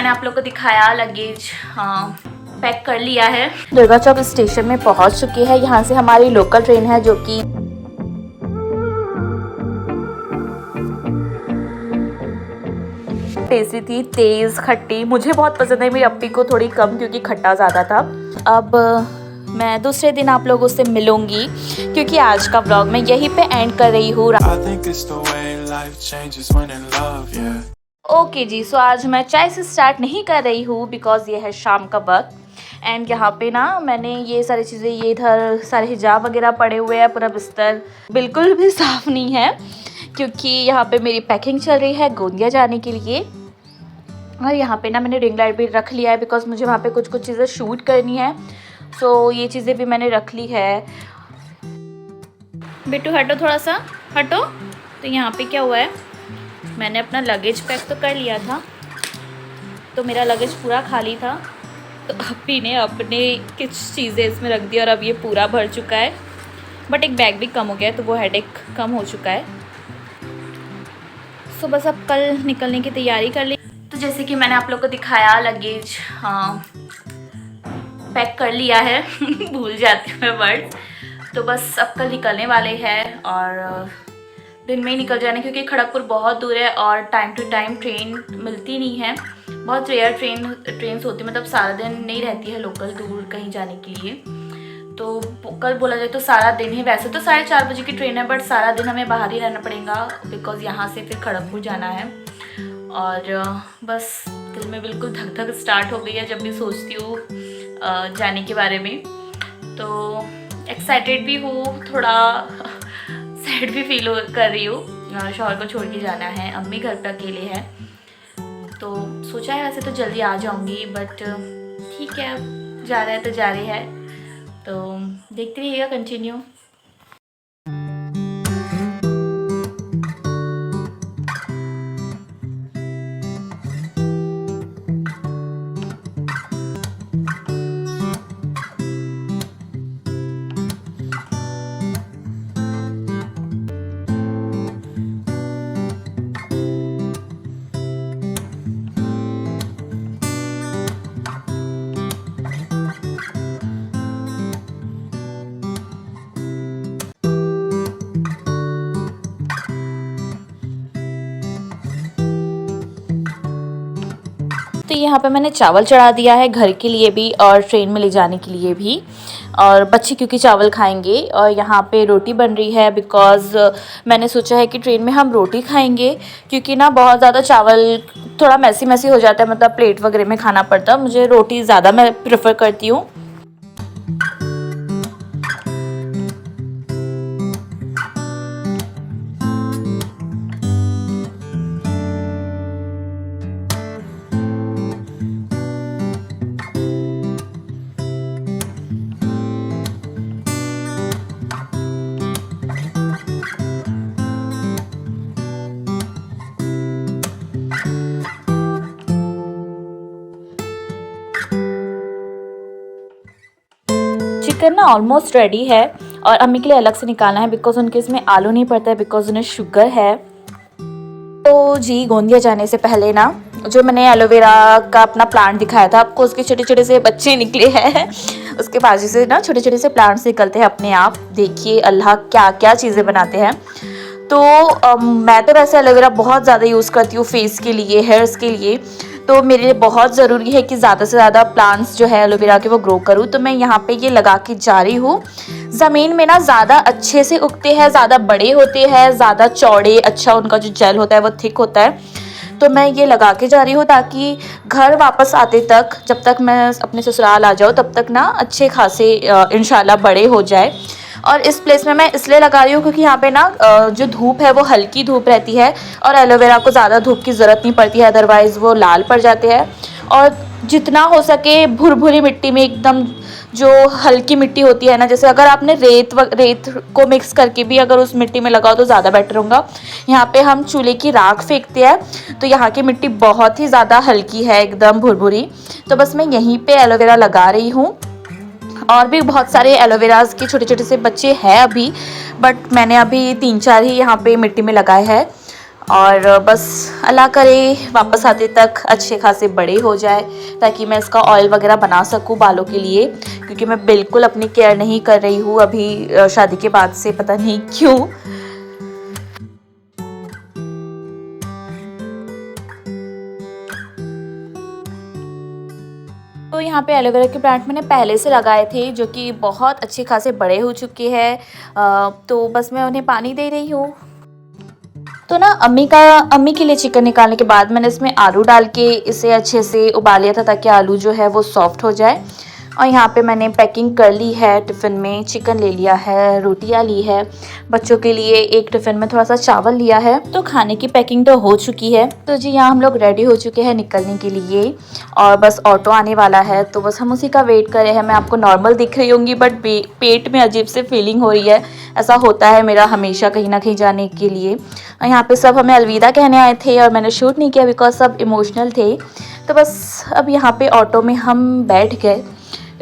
मैंने आप लोग को दिखाया लगेज पैक कर लिया है। दुर्गा चौक स्टेशन में पहुंच चुके हैं। यहाँ से हमारी लोकल ट्रेन है जो कि टेस्टी थी, तेज़ खट्टी, मुझे बहुत पसंद है, मेरी अप्पी को थोड़ी कम क्योंकि खट्टा ज़्यादा था। अब मैं दूसरे दिन आप लोगों से मिलूंगी क्योंकि आज का व्लॉग मैं यहीं पे एंड कर रही हूँ। ओके जी, सो आज मैं चाय से स्टार्ट नहीं कर रही हूँ बिकॉज़ ये है शाम का वक्त। एंड यहाँ पे ना मैंने ये सारी चीज़ें, ये इधर सारे हिजाब वगैरह पड़े हुए हैं, पूरा बिस्तर बिल्कुल भी साफ़ नहीं है क्योंकि यहाँ पे मेरी पैकिंग चल रही है गोंदिया जाने के लिए। और यहाँ पे ना मैंने रिंग लाइट भी रख लिया है बिकॉज़ मुझे वहाँ पे कुछ कुछ चीज़ें शूट करनी है। सो ये चीज़ें भी मैंने रख ली है। बेटू हटो, थोड़ा सा हटो। तो यहाँ पे क्या हुआ है, मैंने अपना लगेज पैक तो कर लिया था, तो मेरा लगेज पूरा खाली था, तो अप्पी ने अपने कुछ चीज़ें इसमें रख दी और अब ये पूरा भर चुका है। बट एक बैग भी कम हो गया है तो वो हेडेक कम हो चुका है। सो बस अब कल निकलने की तैयारी कर ली। तो जैसे कि मैंने आप लोग को दिखाया लगेज पैक कर लिया है भूल जाती हूँ मैं वर्ड। तो बस अब कल निकलने वाले हैं और दिन में ही निकल जाने क्योंकि खड़गपुर बहुत दूर है और टाइम टू टाइम ट्रेन मिलती नहीं है। बहुत रेयर ट्रेन्स होती, मतलब सारा दिन नहीं रहती है लोकल दूर कहीं जाने के लिए। तो कल बोला जाए तो सारा दिन ही, वैसे तो 4:30 बजे की ट्रेन है बट सारा दिन हमें बाहर ही रहना पड़ेगा बिकॉज़ यहाँ से फिर खड़गपुर जाना है। और बस दिल में बिल्कुल धक धक स्टार्ट हो गई है जब भी सोचती हूँ जाने के बारे में। तो एक्साइटेड भी हूँ, थोड़ा सैड भी फील कर रही हूँ। शौहर को छोड़ के जाना है, अम्मी घर पे अकेले है, तो सोचा है वैसे तो जल्दी आ जाऊँगी बट ठीक है, जा रहा है तो जा रही है। तो देखते रहिएगा कंटिन्यू। तो यहाँ पे मैंने चावल चढ़ा दिया है घर के लिए भी और ट्रेन में ले जाने के लिए भी, और बच्चे क्योंकि चावल खाएंगे। और यहाँ पे रोटी बन रही है बिकॉज़ मैंने सोचा है कि ट्रेन में हम रोटी खाएंगे क्योंकि ना बहुत ज़्यादा चावल थोड़ा मैसी मैसी हो जाता है, मतलब प्लेट वगैरह में खाना पड़ता है। मुझे रोटी ज़्यादा मैं प्रेफर करती हूँ। चिकन ना ऑलमोस्ट रेडी है और अम्मी के लिए अलग से निकालना है बिकॉज़ उनके इसमें आलू नहीं पड़ता है बिकॉज़ उन्हें शुगर है। तो जी गोंदिया जाने से पहले ना जो मैंने एलोवेरा का अपना प्लांट दिखाया था आपको, उसके छोटे छोटे से बच्चे निकले हैं उसके बाजू से ना छोटे छोटे से प्लांट्स निकलते हैं अपने आप। देखिए अल्लाह क्या क्या चीज़ें बनाते हैं। तो मैं तो वैसे एलोवेरा बहुत ज़्यादा यूज़ करती हूँ फेस के लिए, हेयर्स के लिए, तो मेरे लिए बहुत ज़रूरी है कि ज़्यादा से ज़्यादा प्लांट्स जो है एलोवेरा के वो ग्रो करूँ। तो मैं यहाँ पे ये लगा के जा रही हूँ। ज़मीन में ना ज़्यादा अच्छे से उगते हैं, ज़्यादा बड़े होते हैं, ज़्यादा चौड़े, अच्छा उनका जो जेल होता है वो थिक होता है। तो मैं ये लगा के जा रही हूँ ताकि घर वापस आते तक, जब तक मैं अपने ससुराल आ जाऊँ तब तक ना अच्छे खासे इंशाल्लाह बड़े हो जाए। और इस प्लेस में मैं इसलिए लगा रही हूँ क्योंकि यहाँ पे ना जो धूप है वो हल्की धूप रहती है और एलोवेरा को ज़्यादा धूप की ज़रूरत नहीं पड़ती है, अदरवाइज़ वो लाल पड़ जाते हैं। और जितना हो सके भुरभुरी मिट्टी में, एकदम जो हल्की मिट्टी होती है ना, जैसे अगर आपने रेत को मिक्स करके भी अगर उस मिट्टी में लगाओ तो ज़्यादा बेटर होगा। यहाँ पे हम चूल्हे की राख फेंकते हैं तो यहाँ की मिट्टी बहुत ही ज़्यादा हल्की है, एकदम भुरभुरी। तो बस मैं यहीं पे एलोवेरा लगा रही हूँ। और भी बहुत सारे एलोवेराज के छोटे छोटे से बच्चे हैं अभी, बट मैंने अभी 3-4 ही यहाँ पे मिट्टी में लगाए हैं। और बस अल्लाह करे वापस आते तक अच्छे खासे बड़े हो जाए, ताकि मैं इसका ऑयल वगैरह बना सकूं बालों के लिए, क्योंकि मैं बिल्कुल अपनी केयर नहीं कर रही हूँ अभी शादी के बाद से, पता नहीं क्यों। तो यहाँ पे एलोवेरा के प्लांट मैंने पहले से लगाए थे, जो कि बहुत अच्छे खासे बड़े हो चुके हैं। तो बस मैं उन्हें पानी दे रही हूँ। तो ना अम्मी के लिए चिकन निकालने के बाद मैंने इसमें आलू डाल के इसे अच्छे से उबाल लिया था, ताकि आलू जो है वो सॉफ्ट हो जाए। और यहाँ पे मैंने पैकिंग कर ली है टिफ़िन में, चिकन ले लिया है, रोटियाँ ली है, बच्चों के लिए एक टिफ़िन में थोड़ा सा चावल लिया है। तो खाने की पैकिंग तो हो चुकी है। तो जी यहाँ हम लोग रेडी हो चुके हैं निकलने के लिए, और बस ऑटो आने वाला है, तो बस हम उसी का वेट कर रहे हैं। मैं आपको नॉर्मल दिख रही होंगी, बट पेट में अजीब से फीलिंग हो रही है। ऐसा होता है मेरा हमेशा कहीं ना कहीं जाने के लिए। और यहाँ पे सब हमें अलविदा कहने आए थे, और मैंने शूट नहीं किया बिकॉज सब इमोशनल थे। तो बस अब यहाँ पे ऑटो में हम बैठ गए,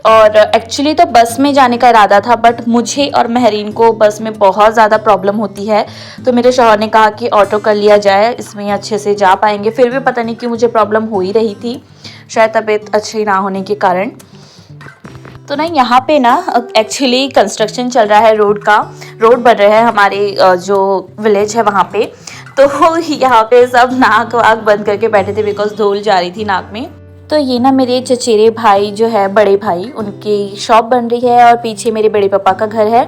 और एक्चुअली तो बस में जाने का इरादा था, बट मुझे और महरीन को बस में बहुत ज़्यादा प्रॉब्लम होती है। तो मेरे शौहर ने कहा कि ऑटो कर लिया जाए, इसमें अच्छे से जा पाएंगे। फिर भी पता नहीं क्यों मुझे प्रॉब्लम हो ही रही थी, शायद तबीयत अच्छी ना होने के कारण। तो ना यहाँ पे ना एक्चुअली कंस्ट्रक्शन चल रहा है, रोड बन रहा है हमारे जो विलेज है वहाँ पे। तो यहाँ पे सब नाक वाक बंद करके बैठे थे, बिकॉज धूल जा रही थी नाक में। तो ये ना मेरे चचेरे भाई जो है, बड़े भाई, उनकी शॉप बन रही है, और पीछे मेरे बड़े पापा का घर है।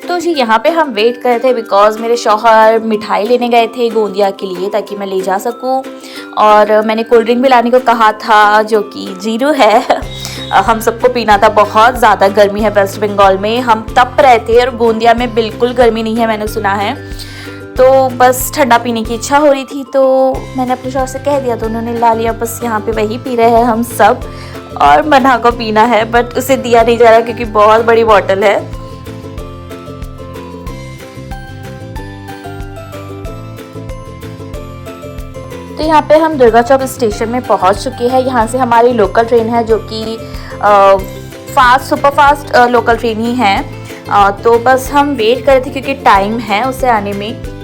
तो जी यहाँ पे हम वेट कर रहे थे, बिकॉज मेरे शौहर मिठाई लेने गए थे गोंदिया के लिए, ताकि मैं ले जा सकूँ। और मैंने कोल्ड ड्रिंक भी लाने को कहा था, जो कि जीरो है। हम सबको पीना था। बहुत ज़्यादा गर्मी है वेस्ट बंगाल में, हम तप रहे थे, और गोंदिया में बिल्कुल गर्मी नहीं है, मैंने सुना है। तो बस ठंडा पीने की इच्छा हो रही थी, तो मैंने अपने शौहर से कह दिया, तो उन्होंने ला लिया। बस यहाँ पे वही पी रहे हैं हम सब, और मना को पीना है, बट उसे दिया नहीं जा रहा क्योंकि बहुत बड़ी बॉटल है। तो यहाँ पे हम दुर्गा चौक स्टेशन में पहुँच चुके हैं। यहाँ से हमारी लोकल ट्रेन है, जो कि सुपर फास्ट लोकल ट्रेन ही है। तो बस हम वेट कर रहे थे, क्योंकि टाइम है उसे आने में।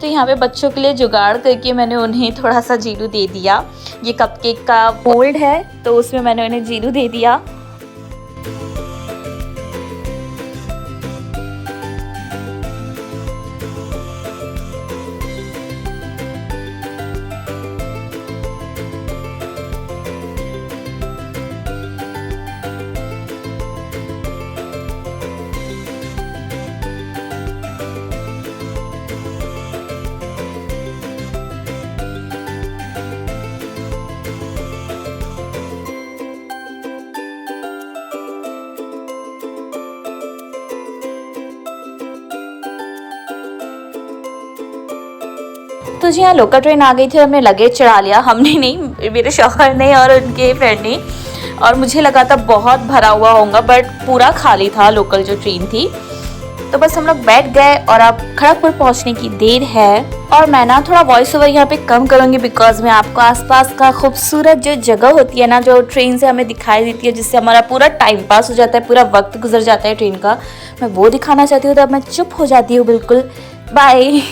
तो यहाँ पे बच्चों के लिए जुगाड़ करके मैंने उन्हें थोड़ा सा जीरू दे दिया। ये कपकेक का मोल्ड है, तो उसमें मैंने उन्हें जीरू दे दिया। तो जी हाँ, लोकल ट्रेन आ गई थी, हमने लगेज चढ़ा लिया। हमने नहीं, मेरे शौहर ने और उनके फ्रेंड ने। और मुझे लगा था बहुत भरा हुआ होगा, बट पूरा खाली था लोकल जो ट्रेन थी। तो बस हम लोग बैठ गए, और अब खड़गपुर पहुंचने की देर है। और मैं ना थोड़ा वॉइस ओवर यहाँ पे कम करूँगी, बिकॉज मैं आपको आसपास का खूबसूरत जो जगह होती है ना, जो ट्रेन से हमें दिखाई देती है, जिससे हमारा पूरा टाइम पास हो जाता है, पूरा वक्त गुजर जाता है ट्रेन का, मैं वो दिखाना चाहती हूँ। तो अब मैं चुप हो जाती हूँ बिल्कुल। बाय।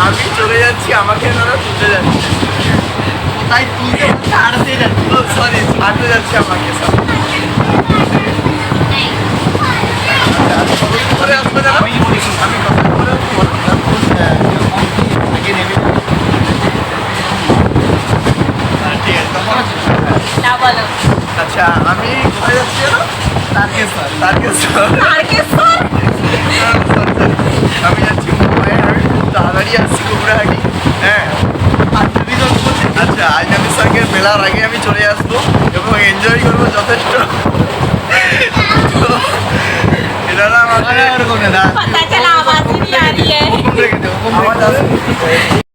আমি চলে যাচ্ছি, আমাকে ওরা তুলতে যাচ্ছে। তাই তুলতে ছাড়তে যাচ্ছি, সরি ছাড়তে যাচ্ছে আমাকে সব। করে আসবে না, আমি কথা বলে আগে নেমে। ঠিক আছে তখন না বলো। আচ্ছা আমি কোথায় যাচ্ছি জানো? তারকেশ্বর। আমি যাচ্ছি মুম্বাই, আমি খুব তাড়াতাড়ি আসছি গোবরাহাটি। হ্যাঁ আচ্ছা আজনাবির সঙ্গে মেলার আগে আমি চলে আসবো এবং এনজয় করবো যথেষ্ট। তো এটা না আমাদের पता चला आवाज ही नहीं आ रही है। आवाज आ रही है।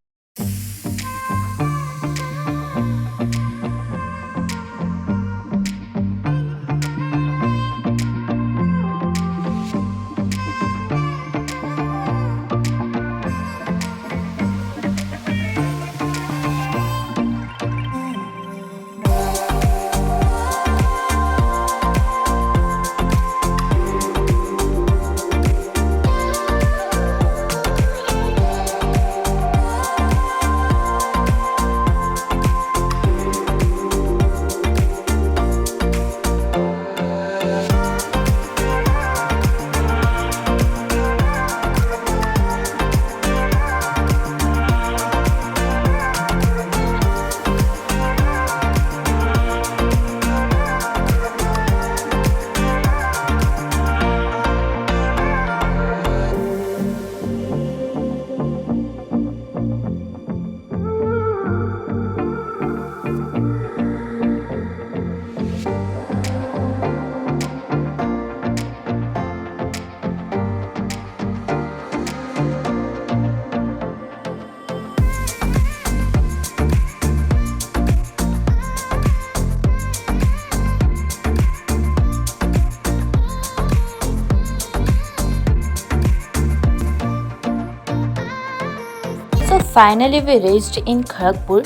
So finally we reached in Kharagpur.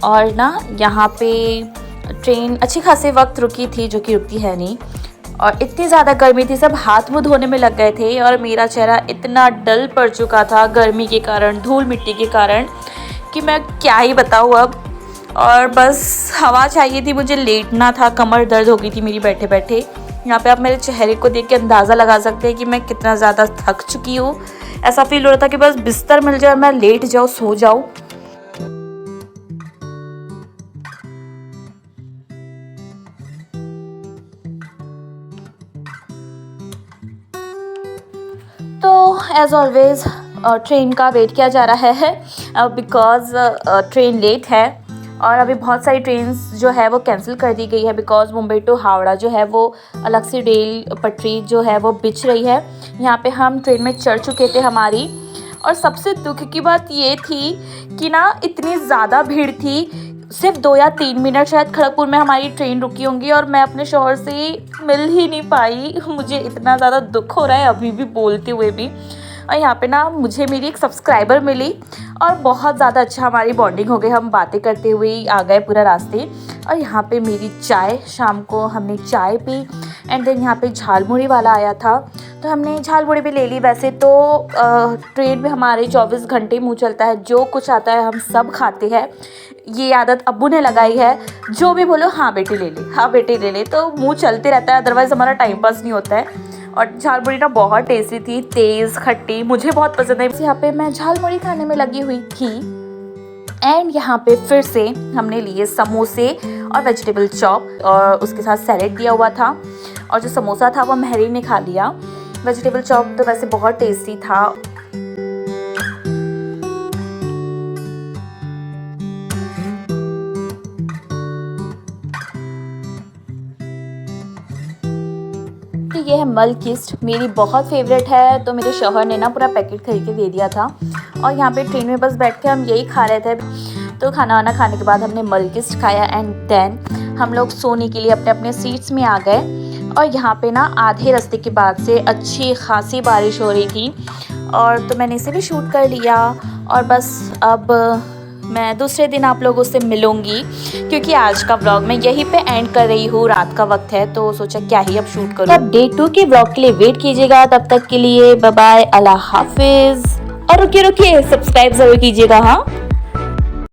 और ना यहाँ पे ट्रेन अच्छी खासी वक्त रुकी थी, जो कि रुकती है नहीं। और इतनी ज़्यादा गर्मी थी, सब हाथ मुँह धोने में लग गए थे और मेरा चेहरा इतना डल पड़ चुका था गर्मी के कारण, धूल मिट्टी के कारण, कि मैं क्या ही बताऊँ अब। और बस हवा चाहिए थी, मुझे लेटना था, कमर दर्द हो गई थी मेरी बैठे बैठे। यहाँ पे आप मेरे चेहरे को देख के अंदाज़ा लगा सकते हैं कि मैं कितना ज़्यादा थक चुकी हूँ। ऐसा फील हो रहा था कि बस बिस्तर मिल जाए और मैं लेट जाऊँ, सो जाऊँ। तो एज़ ऑलवेज़ ट्रेन का वेट किया जा रहा है बिकॉज़ ट्रेन लेट है। और अभी बहुत सारी ट्रेन्स जो है वो कैंसिल कर दी गई है बिकॉज़ मुंबई टू हावड़ा जो है वो अलग से रेल पटरी जो है वो बिछ रही है। यहाँ पे हम ट्रेन में चढ़ चुके थे हमारी। और सबसे दुख की बात ये थी कि ना इतनी ज़्यादा भीड़ थी, सिर्फ 2 या 3 मिनट शायद खड़गपुर में हमारी ट्रेन रुकी होंगी और मैं अपने शौहर से मिल ही नहीं पाई। मुझे इतना ज़्यादा दुख हो रहा है अभी भी बोलते हुए भी। और यहाँ पे ना मुझे मेरी एक सब्सक्राइबर मिली और बहुत ज़्यादा अच्छा हमारी बॉन्डिंग हो गई, हम बातें करते हुए आ गए पूरा रास्ते। और यहाँ पे मेरी चाय, शाम को हमने चाय पी एंड देन यहाँ पे झालमुड़ी वाला आया था तो हमने झालमुड़ी भी ले ली। वैसे तो ट्रेन में हमारे 24 घंटे मुँह चलता है, जो कुछ आता है हम सब खाते हैं। ये आदत अब्बू ने लगाई है, जो भी बोलो हाँ बेटी ले ले, हाँ बेटी ले ले, तो मुँह चलते रहता है, अदरवाइज़ हमारा टाइम पास नहीं होता है। और झालमुड़ी ना बहुत टेस्टी थी, तेज़ खट्टी, मुझे बहुत पसंद है। यहाँ पे मैं झालमुड़ी खाने में लगी हुई थी एंड यहाँ पे फिर से हमने लिए समोसे और वेजिटेबल चॉप और उसके साथ सैलेड दिया हुआ था। और जो समोसा था वो महरी ने खा लिया, वेजिटेबल चॉप तो वैसे बहुत टेस्टी था। तो ये है मलकिस्ट, मेरी बहुत फेवरेट है, तो मेरे शौहर ने ना पूरा पैकेट खरीद के दे दिया था। और यहाँ पे ट्रेन में बस बैठ के हम यही खा रहे थे। तो खाना वाना खाने के बाद हमने मलकिस्ट खाया एंड देन हम लोग सोने के लिए अपने अपने सीट्स में आ गए। और यहाँ पे ना आधे रास्ते के बाद से अच्छी खासी बारिश हो रही थी और तो मैंने इसे भी शूट कर लिया। और बस अब मैं दूसरे दिन आप लोगों से मिलूंगी क्योंकि आज का व्लॉग मैं यहीं पे एंड कर रही हूँ, रात का वक्त है तो सोचा क्या ही अब शूट करूँ। अब डे 2 के व्लॉग के लिए वेट कीजिएगा, तब तक के लिए बाय बाय, अल्लाह हाफिज़। और रुकिए रुकिए, सब्सक्राइब जरूर कीजिएगा हाँ।